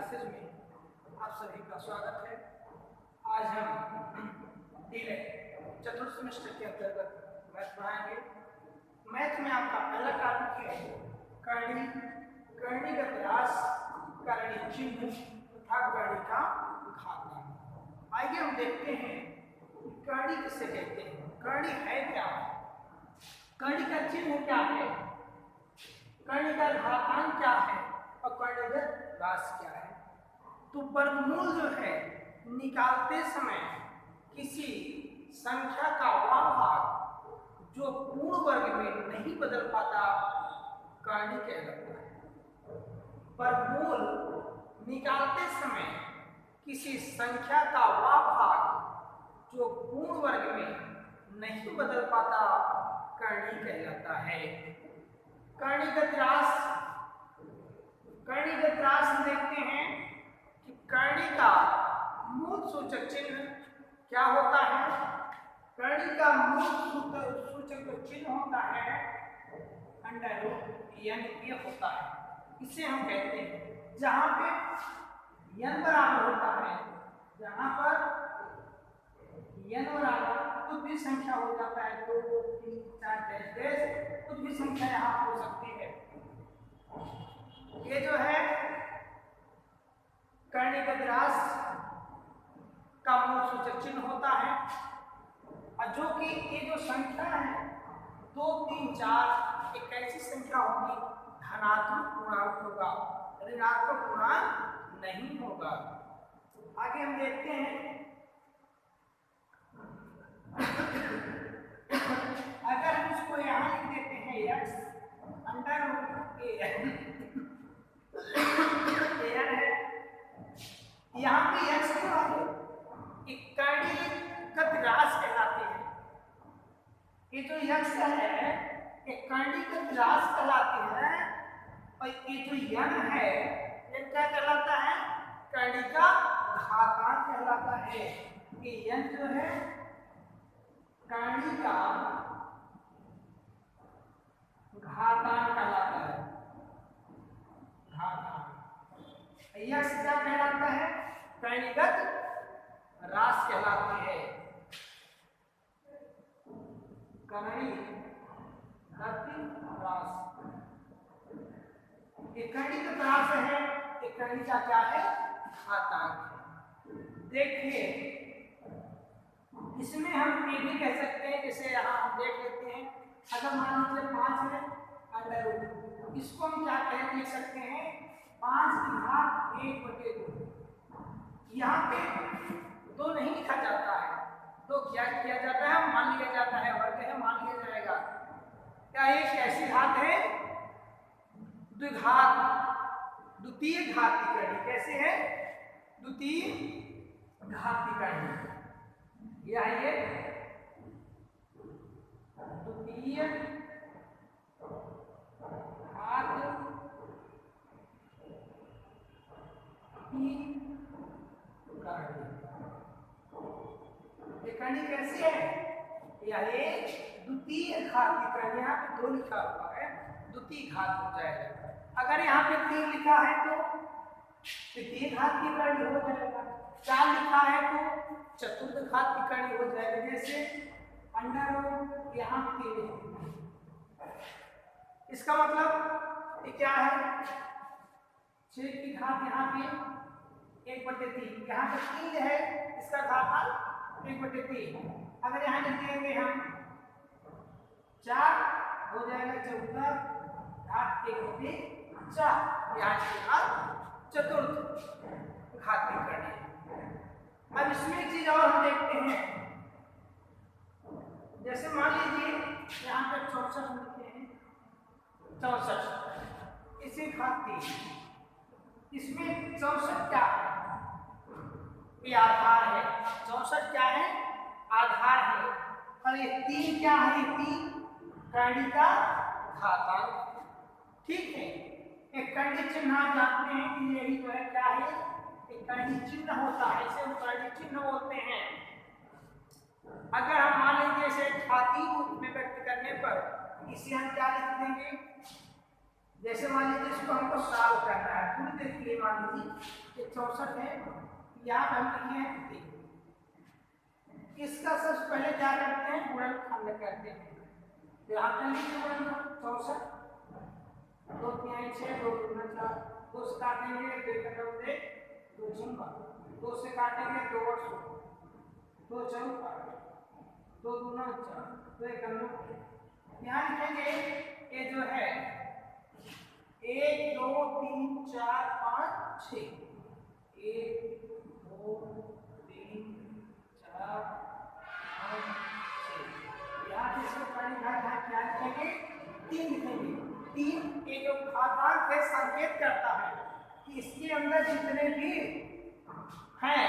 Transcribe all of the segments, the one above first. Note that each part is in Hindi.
क्लासेज में आप सभी का स्वागत है। आज हम चतुर्थ सेमेस्टर के अंतर्गत मैथ पढ़ाएंगे। मैथ में आपका पहला टॉपिक है करणी, करणी का व्यास, करणी चिन्ह तथा करणी का घातांक। आइए हम देखते हैं करणी किसे कहते हैं, करणी है क्या, करणी का चिन्ह क्या है, करणी का घातांक क्या है और करणी का व्यास क्या है। तो वर्गमूल जो है निकालते समय किसी संख्या का वह भाग जो पूर्ण वर्ग में नहीं बदल पाता करणी कहलाता है। वर्गमूल निकालते समय किसी संख्या का वह भाग जो पूर्ण वर्ग में नहीं बदल पाता करणी कहलाता है। करणीगत रास, करणीगत रास हम देखते हैं कि करणी का मूल सूचक चिन्ह क्या होता है। करणी का मूल सूचक चिन्ह होता है अंडर रूट n होता है। इसे हम कहते हैं जहां पे n बराबर होता है, जहां पर n बराबर कुछ भी संख्या हो जाता है, 2 3 4 डैश कुछ भी संख्या यहाँ हो सकती है। ये जो है करणीगत रास का मूल सूचक चिन्ह होता है और जो कि ये जो संख्या है 2 3 4 एक ऐसी संख्या होगी धनात्मक पूर्णांक होगा, ऋणात्मक पूर्णांक नहीं होगा। आगे हम देखते हैं अगर हम इसको यहाँ लिख देते हैं x अंडर रूट an है, यहाँ पे x क्या है, करणीगत रास कहलाते हैं। ये जो x है एक करणीगत रास कहलाती है और ये जो n है ये क्या कहलाता है, करणी का घातांक कहलाता है। ये n जो है करणी का घातांक कहलाता है। घातांक x क्या कहलाता है, करणीगत रास कहलाती है। करणीगत रास एक करणीगत रास है, एक करणी का क्या है, घातांक। देखिए इसमें हम ये भी कह सकते हैं, जैसे यहाँ हम देख लेते हैं अगर मान लीजिए 5 है अंडर रूट, इसको हम क्या कह लिख सकते हैं 5 की घात 1/2। यहाँ पे 2 नहीं लिखा जाता है, तो क्या किया जाता है, मान लिया जाता है वर्ग है, मान लिया जाएगा। क्या ये कैसी घात है, द्विघात, द्वितीय घात की करणी। कैसे है, द्वितीय घात की करणी। यह है द्वितीय घात की करणी। ये करणी कैसी है, यह द्वितीय घात की करणी। यहाँ पे 2 लिखा हुआ है, द्वितीय घात हो जाएगा। अगर यहाँ पे 3 लिखा है तो तृतीय घात की करणी हो जाएगा, 4 लिखा है तो चतुर्थ घात की करणी हो जाएगी। जैसे अंडर रूट यहाँ 3, इसका मतलब ये क्या है, 6 की घात यहाँ पे 1/3, यहाँ पे 3 है, इसका घातांक 1/3। अगर यहाँ लिख देंगे हम 4 हो जाएगा, 14 घात 1/4, यहाँ की घात चतुर्थ घात की करणी। अब इसमें एक चीज और हम देखते हैं, जैसे मान लीजिए यहाँ पे 64 लिखे हैं, 64 इसे घात 3, इसमें 64 क्या है, ये आधार है। 64 क्या है, आधार है, और ये 3 क्या है, ये 3 करणी का घातांक। ठीक है, एक करणी चिन्ह आप जानते हैं कि यही जो है क्या है, एक करणी चिन्ह होता है, इसे हम करणी चिन्ह बोलते हैं। अगर हम मान लीजिए इसे घातीय रूप में व्यक्त करने पर इसे हम क्या लिख देंगे, जैसे मान लीजिए इसको हमको सॉल्व करना है पूरी देर के लिए, मान लीजिए कि 64 है, यहाँ पे हम लिखे हैं 3। इसका सबसे पहले क्या करते हैं, गुणनखंड करते हैं। तो यहाँ पे लिखिए 64, 2 3 6, 2 दूना 4, 2 से काटेंगे 2 कटोरे 2 चुम्बा, 2 से काटेंगे 2 और 2 चौका, 2 दूना 4, 2 एक अन्नू। यहाँ लिखेंगे ये जो है 1 2 3 4 5 6, 1 2 3 4 5 6। यहाँ पे इसको पढ़ी भाग क्या लिखेंगे, 3 लिखेंगे। 3 के जो घातांक है संकेत करता है कि इसके अंदर जितने भी हैं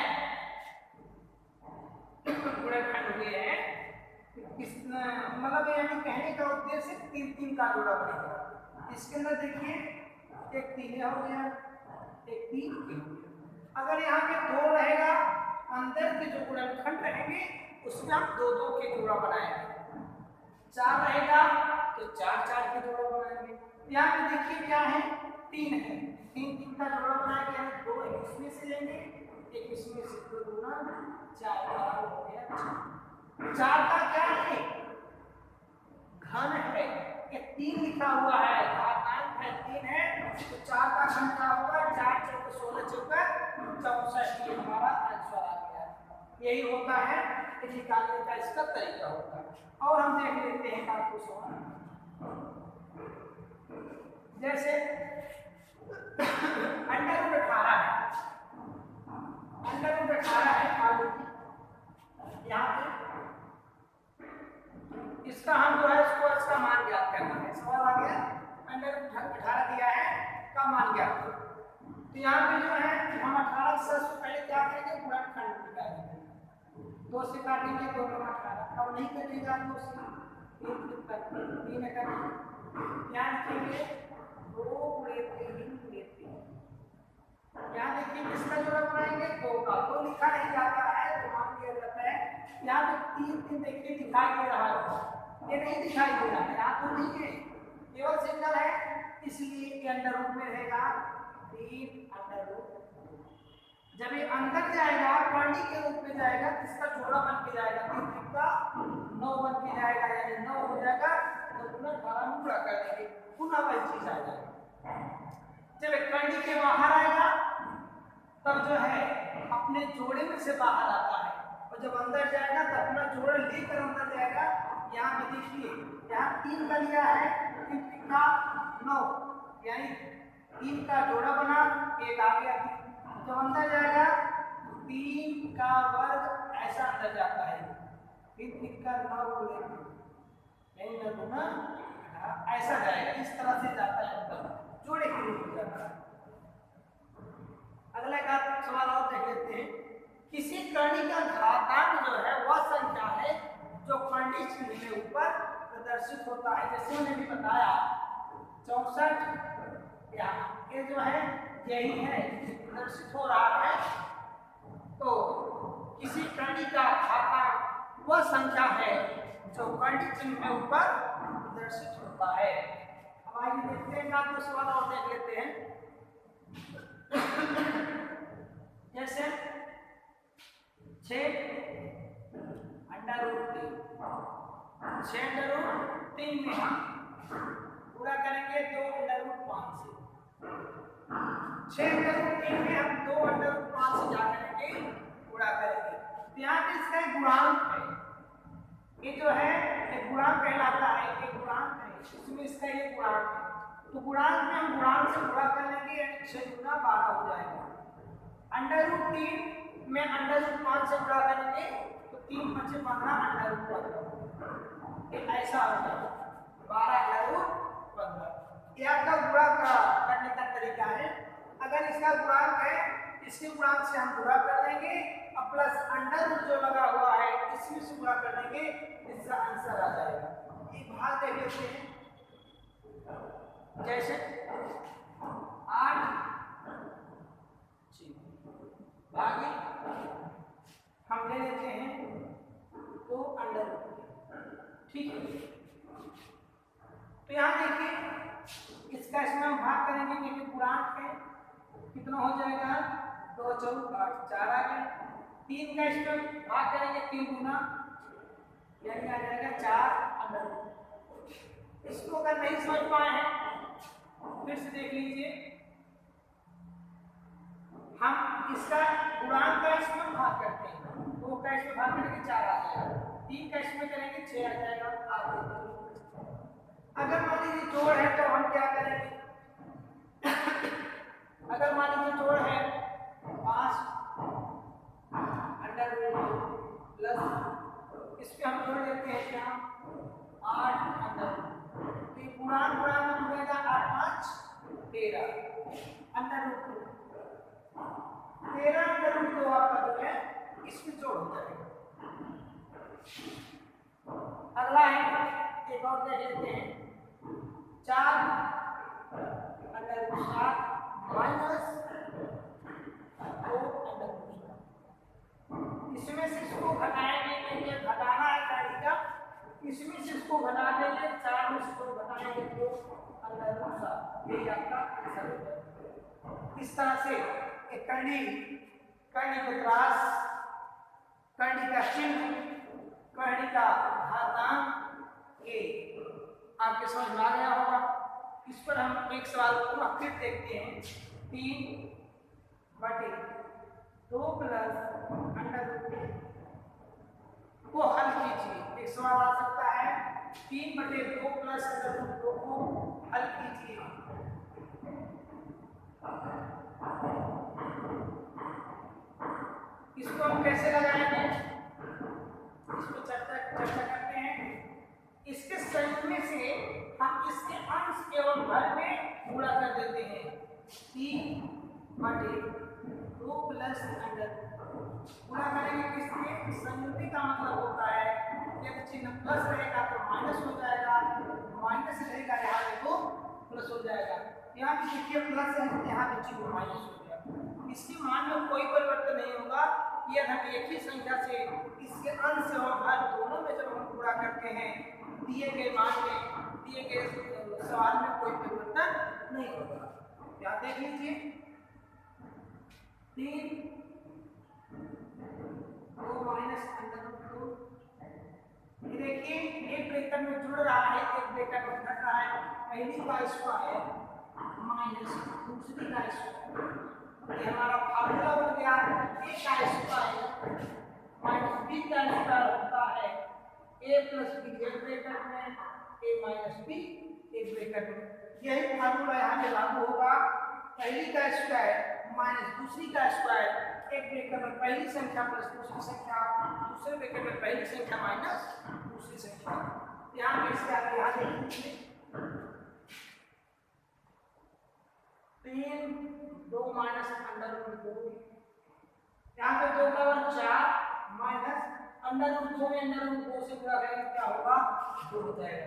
गुणनखंड हुए हैं, इस मतलब यानी कहने का उद्देश्य 3 3 का जोड़ा बनेगा। इसके अंदर देखिए एक 3 हो गया, एक 3 हो गया। अगर यहाँ पे 2 रहेगा, अंदर के जो गुणनखंड रहेंगे उसमें हम 2 2 के जोड़ा बनाएंगे। 4 रहेगा तो 4 4 के जोड़ा बनाएंगे। यहाँ पे देखिए क्या है, 3 है, 3 3 का जोड़ा बनाएंगे, यानी 2 इसमें से लेंगे, एक इसमें से, 2 दूना 4 हो गया 6। 4 का क्या है, घन है, ये 3 लिखा हुआ है, घातांक है 3 है, तो 4 का घन क्या होगा, 4 चौक 16 चौका 64, ये हमारा आंसर आ गया। यही होता है कि निकालने का इसका तरीका होता है। और हम देख लेते हैं आपको सवाल, जैसे √18 है, √18 है, यहाँ पे इसका हम जो है इसको इसका मान ज्ञात करना है। सवाल आ गया, √18 दिया है का मान ज्ञात करो। तो यहाँ पे जो है हम 18 से पहले क्या करेंगे, गुणनखंड निकालेंगे। 2 से काटेंगे 2 में 18, अब नहीं कटेगा 2 से 3 करेंगे, यहाँ लिखेंगे 2 × 3 × 3। यहाँ देखिए किसका जोड़ा बनाएंगे, 2 का। 2 लिखा नहीं जाता है तो मान लिया जाता है। यहाँ पे 3 3 देखिए दिखाई दे रहा है, ये नहीं दिखाई दे रहा है, यहाँ तो नहीं है, केवल सिंगल है, इसलिए ये अंडर रूट में रहेगा 3 अंडर रूट। जब ये अंदर जाएगा, कर्णी के रूप में जाएगा, इसका जोड़ा बन के जाएगा, 3 3 का 9 बन के जाएगा, यानी 9 हो जाएगा, तो पुनः 12 पूरा कर देंगे, पुनः वही चीज आ जाएगी। जब कर्णी के बाहर आएगा तब जो है अपने जोड़े में से बाहर आता है, और जब अंदर जाएगा तो अपना जोड़ा लेकर अंदर जाएगा। यहाँ पे देखिए, यहाँ 3 का लिया है, 3 3 का 9, यानी 3 का जोड़ा बना, एक आ गया। जब अंदर जाएगा 3 का वर्ग ऐसा अंदर जाता है, 3 3 का 9 यानी 9 गुना ऐसा जाएगा, इस तरह से जाता है अंदर, जोड़े के रूप में जाता है। अगला का सवाल और देख लेते हैं, किसी कर्णी का घातांक जो है वह संख्या है जो कर्णी चिन्ह के ऊपर प्रदर्शित होता है। जैसे मैंने भी बताया 64, ये जो है यही है प्रदर्शित हो रहा है। तो किसी कर्णी का घातांक वह संख्या है जो कर्णी चिन्ह के ऊपर प्रदर्शित होता है। अब आइए देखते हैं, आप दो सवाल और देख लेते हैं। जैसे 6 √3, 6 √3 में हम पूरा करेंगे 2 √5 से। 6 √3 में हम 2 √5 से जा करेंगे पूरा करेंगे। तो यहाँ पे इसका एक गुणांक है, ये जो है एक गुणांक कहलाता है, एक गुणांक है, इसमें इसका ये गुणांक है। तो गुणांक में हम गुणांक से गुणा कर लेंगे, यानी 6 गुना 12 हो जाएगा। √3 में √5 से गुणा करेंगे तो 3 5 15 √5, ऐसा हो जाएगा 12 √15। ये आपका गुणा करने का तरीका है। अगर इसका गुणांक है, इसके गुणांक से हम गुणा कर लेंगे, और प्लस अंडर रूट जो लगा हुआ है इसमें से गुणा कर देंगे, इसका आंसर आ जाएगा। एक भाग देख लेते हैं, जैसे 8 भागे हम ले लेते हैं 2 अंडर रूट, ठीक है। तो यहाँ देखिए इस इसका इसमें हम भाग करेंगे क्योंकि पूर्णांक है, कितना हो जाएगा 2 4 8 4 आ गया। 3 का इसमें भाग करेंगे 3 गुना यानी आ जाएगा 4 अंडर। इसको अगर नहीं समझ पाए हैं फिर से देख लीजिए, हम इसका गुणांक का इसमें भाग करते हैं, 2 का इसमें भाग करेंगे 4 आ जाएगा, 3 का इसमें करेंगे 6 आ जाएगा। अगर मान लीजिए जोड़ है तो हम क्या करेंगे, अगर मान लीजिए जोड़ है 5 अंडर रूट प्लस इसमें हम जोड़ देते हैं क्या 8 अंडर, तो ये गुणांक गुणांक में मिलेगा 8 5 13 अंडर रूट 13 अंडर रूट 2 आपका जो है इसमें जोड़ हो जाएगा। अगला है एक और देख लेते हैं 4 under root 7 minus 2 under root 7। इसमें से इसको घटाएंगे नहीं, घटाना है तरीका, इसमें से इसको घटा देंगे 4 में से इसको घटाएंगे 2 अंडर रूट 7, यही आपका आंसर हो जाएगा। इस तरह से एक करनी के त्रास, करनी का चिन्ह, करनी का घातांक ये आपके समझ में आ गया होगा। इस पर हम एक सवाल को फिर देखते हैं, 3/2 प्लस अंडर रूट को हल कीजिए। एक सवाल आ सकता है 3/2 प्लस अंडर रूट 2 को हल कीजिए। इसको हम कैसे लगाएंगे, इस पर चर्चा करते हैं। इसके संयुक्त में से हम इसके अंश एवं हर में गुणा कर देते हैं, 3/2 प्लस अंडर गुणा करेंगे किसके, संयुक्ति का मतलब होता है यदि चिन्ह प्लस रहेगा तो माइनस हो जाएगा, माइनस रहेगा यहाँ पे तो प्लस हो जाएगा। यहाँ भी देखिए प्लस है, यहाँ पे चिन्ह माइनस हो गया। इसके मान में कोई परिवर्तन नहीं होगा, यदि हम एक ही संख्या से इसके अंश एवं हर दोनों में जब हम गुणा करते हैं दिए गए मान में, दिए गए सवाल में कोई परिवर्तन नहीं होगा। क्या देख लीजिए 3/2 माइनस अंडर रूट 2, ये देखिए एक ब्रैकेट में जुड़ रहा है, एक ब्रैकेट में घट रहा है। पहली का स्क्वायर माइनस दूसरी का स्क्वायर, ये हमारा फार्मूला बन गया। a का स्क्वायर माइनस b का स्क्वायर होता है a प्लस b एक ब्रैकेट में, a माइनस b एक ब्रैकेट में। यही फार्मूला यहाँ पे लागू होगा। पहली का स्क्वायर माइनस दूसरी का स्क्वायर, एक ब्रैकेट में पहली संख्या प्लस दूसरी संख्या, दूसरे ब्रैकेट में पहली संख्या माइनस दूसरी संख्या। यहाँ पे इसके आगे यहाँ देखिए 3/2 माइनस अंडर रूट 2, यहाँ पे 2 का वर्ग 4 माइनस अंडर रूट 2 में अंडर रूट 2 से गुणा करेंगे क्या होगा 2 हो जाएगा।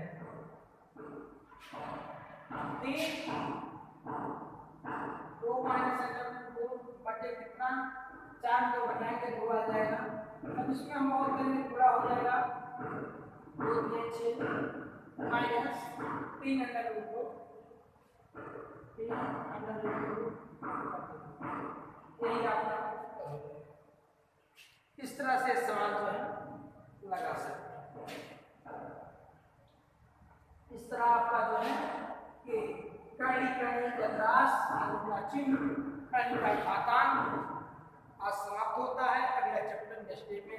3/2 माइनस अंडर रूट 2 बटे कितना 4 को घटाएंगे 2 आ जाएगा। अब इसमें हम और करेंगे पूरा हो जाएगा 2 6 minus 3 under root 2, 3 under root 2, यही आपका। इस तरह से सवाल जो है लगा सकते हैं। इस तरह आपका जो है कि कड़ी का त्रास, का चिन्ह, कड़ी का घातांक आज समाप्त होता है। अगला चैप्टर नेक्स्ट डे में